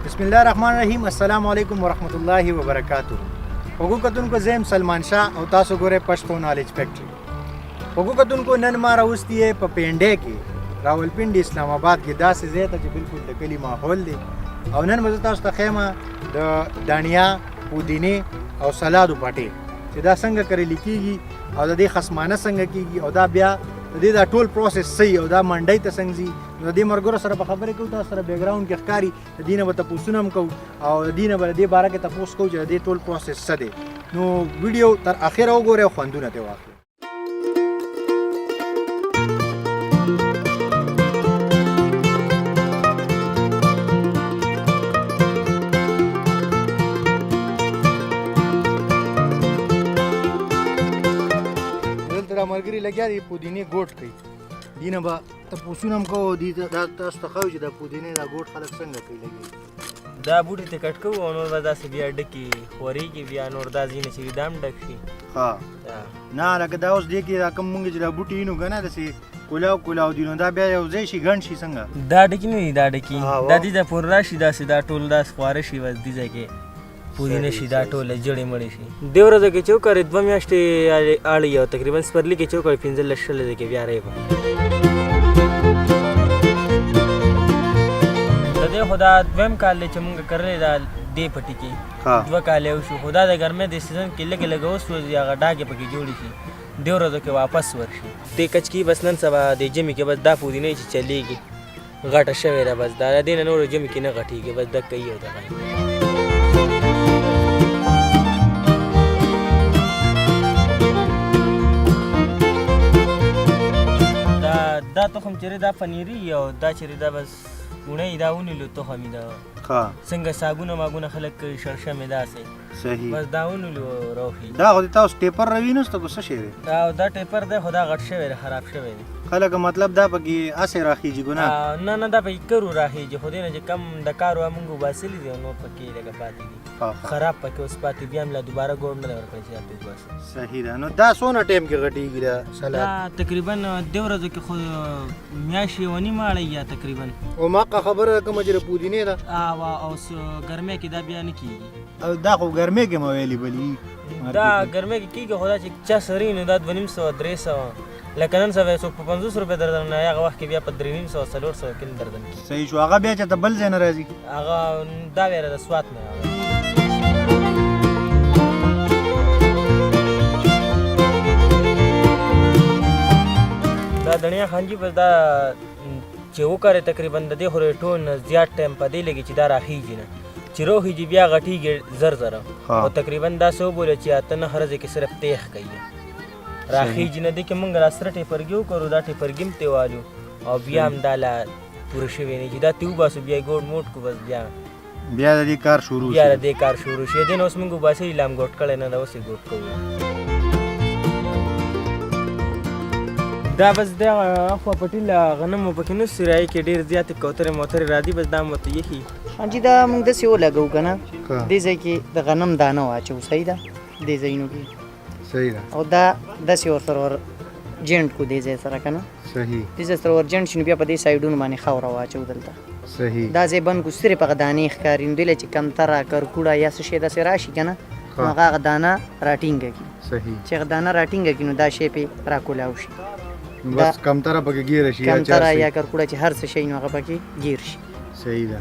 بسم الله الرحمن الرحیم. السلام علیکم ورحمت الله وبرکاتہ. وګو کتونکو زم سلمان شاه او تاسو ګوره پښتو نالج فیکټری. وګو کتونکو نن ما راوستي په پینډه کې راولپنډي اسلام آباد کې داسې ځای ته چې بالکل د کلی ماحول دی او نن به تاسو ته خیمه د دانیا پودینه او سلادو پټي چې دا څنګه کړل کیږي او د دې خصمانه څنګه کیږي او دا بیا د دې دا ټول پروسس صحیح او دا منډي ته څنګه زی نو د دې مرګور سره په خبرې کوو تاسو سره بیک گراوند کې ښکاری د دینه به تاسو نم کو او د دینه به دې باره کې تاسو کو چې د ټول پروسس څه دی. نو ویډیو تر اخره وګورئ او خوندونه ته واخلئ. ملګری لګیا دی پودینه ګوټ کوي دینه به تاسو نم کو دي دا تاسو ته خو چې د پودینه دا ګوټ خلک څنګه کوي لګي دا بوټي ته کټ کوو او نور به داسې بیا ډکي خوري کې بیا نور دا ځینې چې دام ډک شي. ها نه لکه دا اوس دی کې دا کوم مونږ چې دا بوټي نو کنه داسې کولاو دي نو دا بیا یو ځای شي ګڼ شي څنګه دا ډکي نه دي دا ډکي دا دي د پور راشي داسې دا ټول داس خواره شي ورځ دي ځکه پودینه شي دا ټول جړې مړې شي. د ورځې کې چوکړې 2 میاشتې اړي او تقریبا سپرلی کې چوکړې 15 شل کې بیا راځي. د دې خدا دویم کال چې موږ کړلې دا دې پټي کې 2 کال یو شو خدا د ګرمه د سیزن کې لګ لګ اوس یا غډاګه پکې جوړی شي د ورځې کې واپس ورشي. د کچکی بس نن سبا د جمی کې بس دا پودینه چې چلیږي غټه شوی را بس دا دین نور جمی کې نه غټیږي بس د کوي او دا دا تخم چیرې دا پنیری او دا چیرې دا بس ونه دا ونیلو تخم دا څنګه ساګونه ماګونه خلک کوي شړشه مې داسې صحیح بس دا ونیلو روخي دا خو تاسو ټیپر روي نو څه شي دا ټیپر دی خدا غټ شوی خراب شوی دی خلک مطلب دا پکې اسه راخیږي ګنا نه دا پکې کرو راخیږي خو دې نه چې کم د کارو موږ باسلی دی نو پکې لګا پاتې دي خراب پکې اوس پاتې بیا مله دوباره ګورم نه ورکړي چې بس صحیح ده. نو دا سونه ټیم کې غټیږي دا سلاد تقریبا د ورځې کې خو میاشي ونی ماړی یا تقریبا او ما خبره کوم چې پودینه ده او ګرمه کې دا بیا نه کیږي او دا خو ګرمه کې مویلی بلی دا ګرمه کې کیږي خدا چې چا سرین دا 250 300 لکه نن سبا څوک په 500 روپے دردن نه هغه وخت کې بیا په 300 400 کې دردن صحیح شو هغه بیا چې ته بل ځای نه راځي هغه دا ویره د سوات نه دا دنیا خانجی په دا چې وکړه تقریبا د دې خوري ټون زیات ټایم په دې لګي چې دا راخیږي نه چې روخیږي بیا غټیږي زر زر او تقریبا دا سو بوله چې اتنه هرځه کې صرف تیخ کوي راخیږي نه دي کې مونږ را سره ټیپرګیو کړو دا ټیپرګیم ته والو او بیا هم دا لا پوره شوی نه چې دا تیو باسو بیا ګوډ موټ کو بس بیا د دې کار شروع بیا د دې کار شروع شي دین اوس مونږ باسي لام ګوټ کړي نه دا اوس ګوټ کوو دا بس دا خو پټیل غنم پکې نو سړای کې ډیر زیات کوتره موتره را دي بس دا مت یخي انجی دا موږ د سیو لګو کنه دې ځکه د غنم دانه واچو صحیح ده دې زینو کې صحیح ده او دا د سیو سره جنټ کو دې ځای سره کنه صحیح دې سره ورجنټ شنو بیا په دې سایډونو باندې خاور واچو دلته صحیح دا ځای بن کو سره په دانه ښکارین دل چې کم تر کړکوړه یا څه شي د سره راشي کنه هغه دانه راټینګ کی صحیح چې دانه راټینګ کی نو دا شی په راکولاو شي بس کم تر پکې گیر شي کم تر یا کړکوړه چې هر څه شي نو هغه پکې گیر شي صحیح ده.